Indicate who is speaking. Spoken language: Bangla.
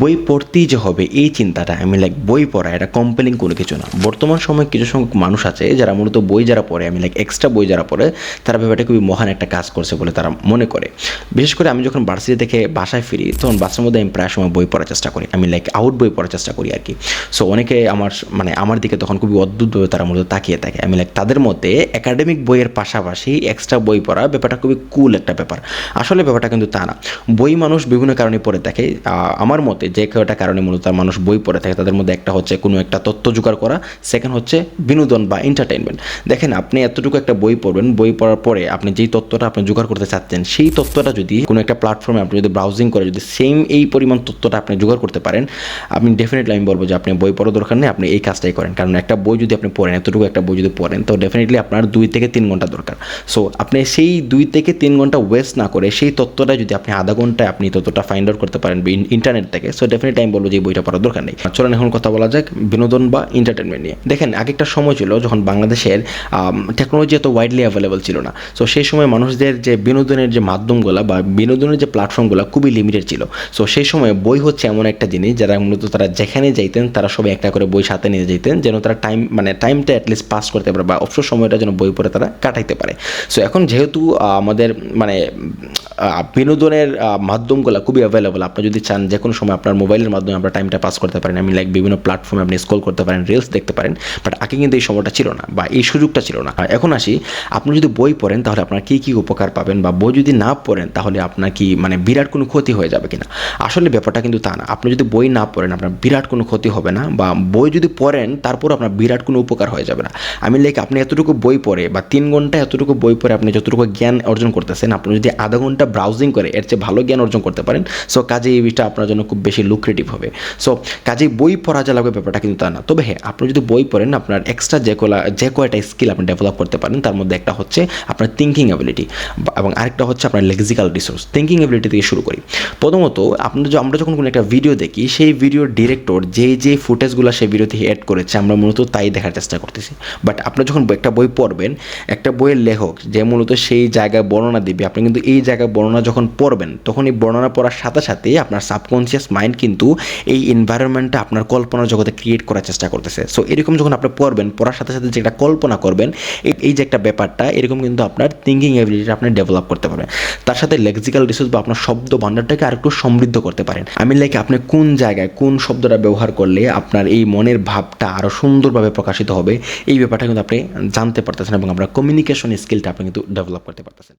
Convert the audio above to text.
Speaker 1: বই পড়তেই যে হবে এই চিন্তাটা, আমি লাইক বই পড়া এটা কম্পেলিং কোনো কিছু না। বর্তমান সময়ে কিছু সংখ্যক মানুষ আছে যারা মূলত বই যারা পড়ে, আমি লাইক এক্সট্রা বই যারা পড়ে, তারা ব্যাপারটা খুবই মহান একটা কাজ করছে বলে তারা মনে করে। বিশেষ করে আমি যখন ভার্সিটি থেকে বাসায় ফিরি তখন বাসার মধ্যে আমি প্রায় সময় বই পড়ার চেষ্টা করি, আমি লাইক আউট বই পড়ার চেষ্টা করি আর কি। সো অনেকে আমার দিকে তখন খুবই অদ্ভুতভাবে তারা মূলত তাকিয়ে থাকে। আমি লাইক তাদের মধ্যে একাডেমিক বইয়ের পাশাপাশি এক্সট্রা বই পড়া ব্যাপারটা খুবই কুল একটা ব্যাপার। আসলে ব্যাপারটা কিন্তু তা না। বই মানুষ বিভিন্ন কারণে পড়ে থাকে। আমার মতে যে কয়টা কারণে মূলত মানুষ বই পড়ে থাকে তাদের মধ্যে একটা হচ্ছে কোনো একটা তথ্য জোগাড় করা, সেকেন্ড হচ্ছে বিনোদন বা এন্টারটেইনমেন্ট। দেখেন আপনি এতটুকু একটা বই পড়বেন, বই পড়ার পরে আপনি যেই তথ্যটা আপনি জোগাড় করতে চাচ্ছেন সেই তথ্যটা যদি কোনো একটা প্ল্যাটফর্মে আপনি যদি ব্রাউজিং করে যদি সেম এই পরিমাণ তথ্যটা আপনি জোগাড় করতে পারেন, আমি ডেফিনেটলি আমি বলবো যে আপনি বই পড়ার দরকার নেই, আপনি এই কাজটাই করেন। কারণ একটা বই যদি আপনি পড়েন, এতটুকু একটা বই যদি পড়েন, তো ডেফিনেটলি আপনার 2 থেকে 3 ঘন্টা দরকার। সো আপনি সেই 2 থেকে 3 ঘন্টা ওয়েস্ট না করে সেই তথ্যটা যদি আপনি আধা ঘন্টায় আপনি তথ্যটা ফাইন্ড আউট করতে পারেন ইন্টারনেট থেকে, সো ডেফিনেটলি আমি বলবো যে এই বইটা পড়ার দরকার নেই। চলেন এখন কথা বলা যাক বিনোদন বা এন্টারটেনমেন্ট নিয়ে। দেখেন আগে একটা সময় ছিল যখন বাংলাদেশের টেকনোলজি এত ওয়াইডলি অ্যাভেলেবল ছিল না। সো সেই সময় মানুষদের যে বিনোদনের যে মাধ্যমগুলো বা বিনোদনের যে প্ল্যাটফর্মগুলো খুবই লিমিটেড ছিল। সো সেই সময় বই হচ্ছে এমন একটা জিনিস যারা মূলত তারা যেখানে যাইতেন তারা সবাই একটা করে বই সাথে নিয়ে যেতেন, যেন তারা টাইমটা অ্যাটলিস্ট পাস করতে পারে বা অবসর সময়টা যেন বই পড়ে তারা কাটাইতে পারে। সো এখন যেহেতু আমাদের বিনোদনের মাধ্যমগুলো খুবই অ্যাভেলেবল, আপনি যদি চান যে কোনো সময় আপনার মোবাইলের মাধ্যমে আপনার টাইমটা পাস করতে পারেন, আমি লাইক বিভিন্ন প্ল্যাটফর্মে আপনি স্ক্রল করতে পারেন, রিলস দেখতে পারেন। বাট আগে কিন্তু এই সময়টা ছিল না বা এই সুযোগটা ছিল না। এখন আসি, আপনি যদি বই পড়েন তাহলে আপনার কী কী উপকার পাবেন, বা বই যদি না পড়েন তাহলে আপনার কি বিরাট কোনো ক্ষতি হয়ে যাবে কিনা। আসলে ব্যাপারটা কিন্তু তা না। আপনি যদি বই না পড়েন আপনার বিরাট কোনো ক্ষতি হবে না, বা বই যদি পড়েন তারপর আপনার বিরাট কোনো উপকার হয়ে যাবে না। আমি লাইক আপনি এতটুকু বই পড়ে বা 3 ঘন্টা এতটুকু বই পড়ে আপনি যতটুকু জ্ঞান অর্জন করতেছেন, আপনি যদি আধা ঘন্টা ব্রাউজিং করে এর চেয়ে ভালো জ্ঞান অর্জন করতে পারেন, সো কাজে এই বিষয়টা আপনার জন্য খুব বেশি লুক্রেটিভ হবে। সো কাজেই বই পড়া যা লাগবে ব্যাপারটা কিন্তু তা না। তবে হ্যাঁ, আপনি যদি বই পড়েন আপনার এক্সট্রা যে কয়টা স্কিল আপনি ডেভেলপ করতে পারেন, তার মধ্যে একটা হচ্ছে আপনার থিঙ্কিং অ্যাবিলিটি এবং আরেকটা হচ্ছে আপনার লেক্সিক্যাল রিসোর্স। থিঙ্কিং অ্যাবিলিটি থেকে শুরু করি। প্রথমত আমরা যখন কোনো একটা ভিডিও দেখি, সেই ভিডিওর ডিরেক্টর যে ফুটেজগুলো সেই ভিডিওতে অ্যাড করেছে আমরা মূলত তাই দেখার চেষ্টা করতেছি। বাট আপনি যখন একটা বই পড়বেন, একটা বইয়ের লেখক যে মূলত সেই জায়গায় বর্ণনা দিবে, আপনি কিন্তু এই জায়গায় বর্ণনা যখন পড়বেন তখন এই বর্ণনা পড়ার সাথে সাথে আপনার সাবকনসিয়াস মাইন্ড কিন্তু এই এনভায়রনমেন্টটা আপনার কল্পনার জগতে ক্রিয়েট করার চেষ্টা করতেছে। সো এরকম যখন আপনি পড়বেন, পড়ার সাথে সাথে যেটা কল্পনা করবেন, এই যে একটা ব্যাপারটা, এরকম কিন্তু আপনার থিঙ্কিং অ্যাবিলিটিটা আপনি ডেভেলপ করতে পারবেন। তার সাথে লেক্সিক্যাল রিসোর্স বা আপনার শব্দ ভান্ডারটাকে আরেকটু সমৃদ্ধ করতে পারেন। আমি লাইক আপনি কোন জায়গায় কোন শব্দটা ব্যবহার করলে আপনার এই মনের ভাবটা আরও সুন্দরভাবে প্রকাশিত হবে, এই ব্যাপারটা কিন্তু আপনি জানতে পারতেছেন এবং আপনার কমিউনিকেশন স্কিলটা আপনি কিন্তু ডেভেলপ করতে পারতেছেন।